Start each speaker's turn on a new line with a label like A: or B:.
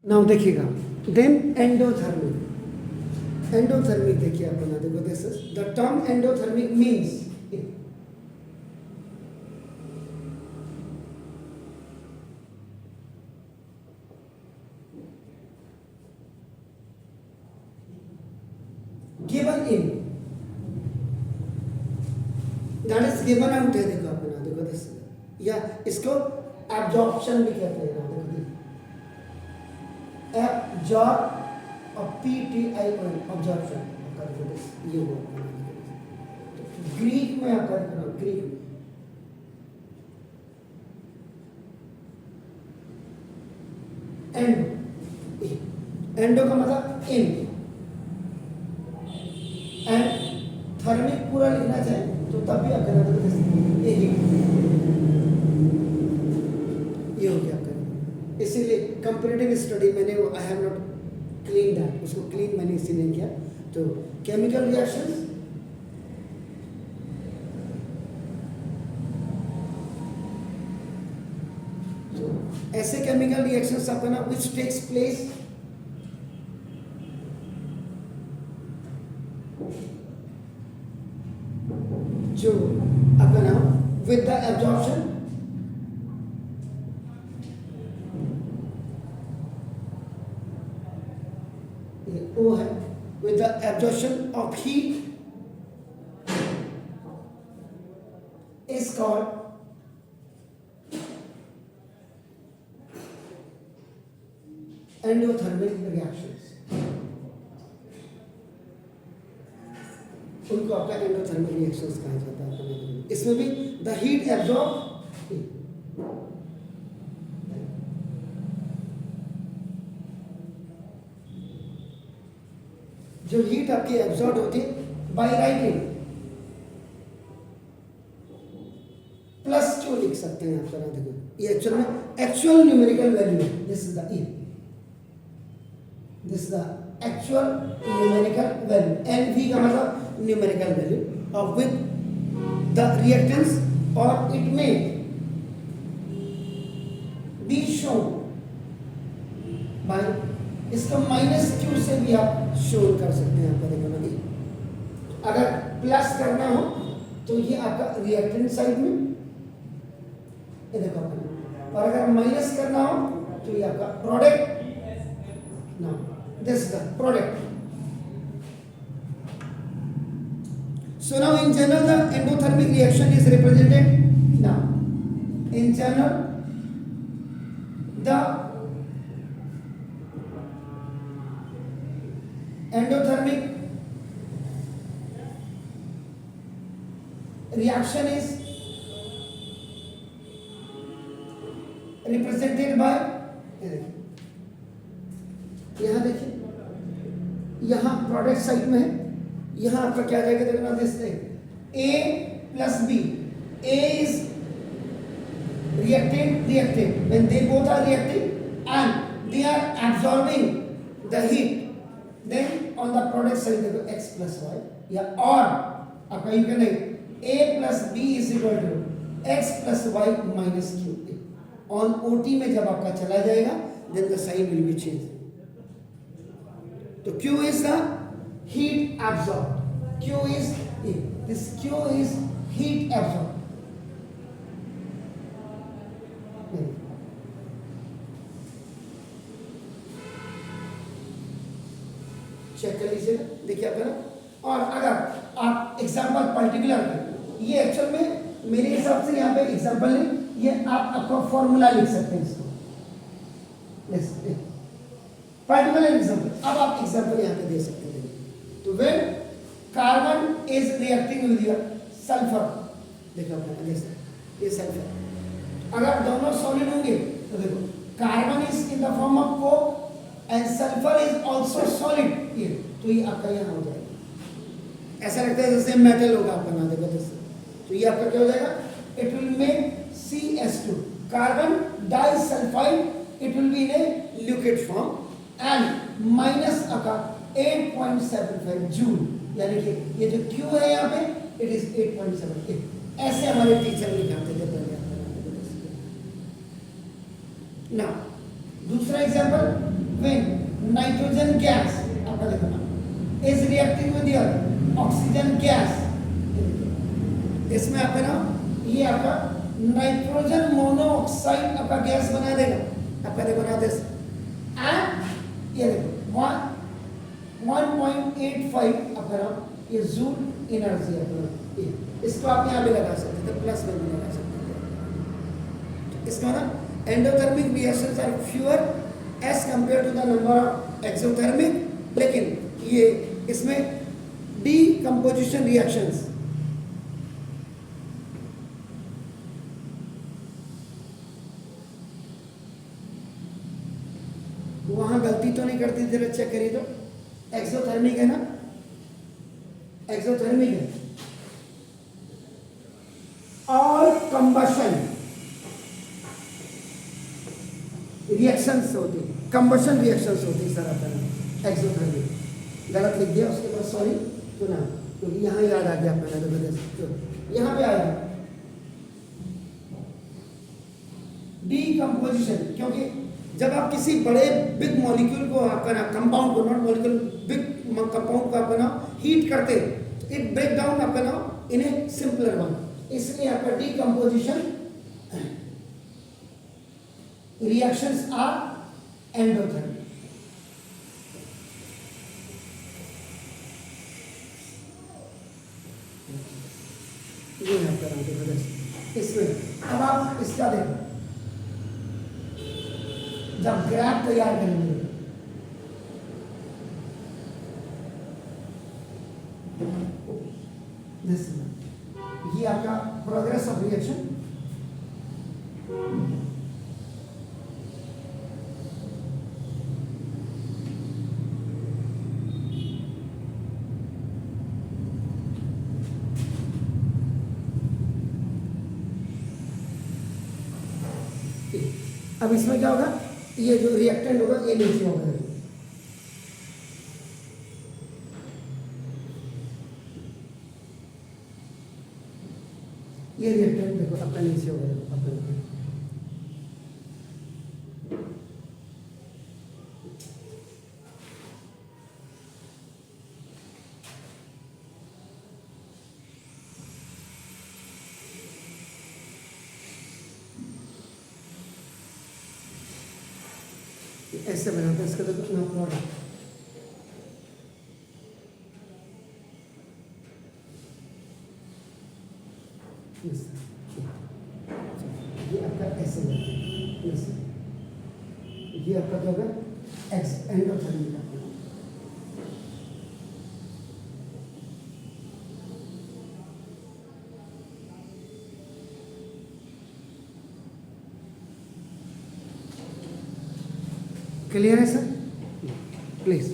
A: Now देखिएगा, then endothermic. Endothermic देखिए आप बना देखो, this is the term endothermic means given in, that is given out है। देखो आप बना देखो दिस, या इसको एब्जॉर्प्शन भी कहते हैं। एब्जॉर्ब और PTION ऑब्जॉर्प्शन करके दिस, ये वो ग्रीक में आकर करो, ग्रीक में एंडो का मतलब इन, एंड थर्मिक पूरा लिखना चाहे तो तब भी आप करना, ये हो गया आपका। इसीलिए कंपैरेटिव स्टडी मैंने वो I have not clean that, उसको क्लीन मैंने इसीलिए किया। तो केमिकल रिएक्शंस, तो ऐसे केमिकल रिएक्शंस आपका ना विच टेक्स प्लेस जो आपका नाम विद द एब्जॉर्प्शन वो है, with the absorption of heat is called endothermic reactions. उनको आपका एंडोथर्मिक रिएक्शंस कहा जाता है। इसमें भी द हीट एब्जॉर्ब, जो हीट आपकी एब्जॉर्ब होती है बाय राइटिंग +2 लिख सकते हैं आप तरह। देखो ये एक्चुअल में एक्चुअल न्यूमेरिकल वैल्यू है, this is the E, this is the actual numerical value, NV का मतलब numerical value of with the reactance, और इट में बी शोन बाय, इसका -Q से भी आप शो कर सकते हैं। आपका देखो ना, अगर प्लस करना हो तो ये आपका रिएक्टेंट साइड में ये देखो, और अगर माइनस करना हो तो ये आपका product, now this the product. So now in general the endothermic reaction is represented, now in general the endothermic reaction is represented by, यहाँ देखिए, यहाँ प्रोडक्ट साइड में है, यहाँ आपका क्या जाएगा देखना, this A plus B, A is reactant when they both are reacting and they are absorbing the heat, then on the product side देखो X plus Y, या और आपका you can A plus B is equal to X plus Y minus Q। on OT में जब आपका चला जाएगा then the sign will be changed। तो Q is the heat absorbed, Q is this Q is heat absorbed। Check कर लीजिएगा, देखिए आप ना। और अगर आप एग्जांपल पर्टिकुलर ये एक्चुअल में मेरे हिसाब से यहाँ पे एग्जांपल नहीं, ये आप आपका फॉर्मूला लिख सकते हैं इसको, पर्टिकुलर एग्जांपल। अब आप एग्जांपल यहाँ पे दे सकते हैं। तो when carbon is reacting with your sulphur, देखो ये सल्फर, अगर दोनों सॉलिड होंगे तो देखो carbon is in the form of Coke and sulphur is also solid, ये तो ये आपका यहाँ हो जाएगा, ऐसा लगता है जैसे मेटल होगा आपका ना, देखो जैसे, तो ये आपका क्या हो जाएगा, it will make CS2 carbon disulphide, it will be in a liquid form and minus आपका 8.75 जूल, यानी कि ये जो Q है यहाँ पे इट इज 8.78। ऐसे हमारे टीचर लिखाते थे पहले। ना दूसरा एग्जांपल, when nitrogen gas आपका देखना is reacting with your oxygen gas, इसमें आपका ना ये आपका नाइट्रोजन मोनोऑक्साइड आपका गैस बना देगा, आपका देखो ना दिस एंड ये देखो 1.85 आपका ना ये जूल एनर्जी है, इसको आप यहाँ भी लगा सकते थे, प्लस में भी लगा सकते थे। इसका ना endothermic reactions are fewer as compare to the number of exothermic, लेकिन ये इसमें डीकंपोजिशन रिएक्शंस वहां गलती तो नहीं करती, जरा चेक करिए तो एक्सोथर्मिक है ना, एक्सोथर्मिक है और कंबशन रिएक्शंस होती, कंबशन रिएक्शंस होती सर अपन एक्सोथर्मिक, गलत लिख दिया उसके बाद सॉरी तो ना, क्योंकि यहाँ याद आ गया अपना तो यहाँ पे आया डीकंपोजिशन, क्योंकि जब आप किसी बड़े बिग मॉलिक्यूल को आपका ना कंपाउंड को, नॉट मॉलिक्यूल, बिग कंपाउंड को आपका ना हीट करते, इट ब्रेक डाउन आपका ना इन ए सिंपलर वन, इसलिए आपका डीकंपोजिशन रिएक्शंस आर एंडोथर्मिक। ये आपका इसमें अब आप इसका देखो, जब ग्राफ तैयार करेंगे ये आपका प्रोग्रेस ऑफ रिएक्शन, अब इसमें क्या होगा, ये जो रिएक्टेंट होगा ये नीचे होगा, ये रिएक्टेंट देखो अपना नीचे होगा, देखो अपना ऐसे बनाते हैं इसका, देखो ना प्रोडक्ट ये आपका ऐसे बनता है, ये आपका क्या होगा एक्स एंडोथर्मिक का, क्लियर है सर? प्लीज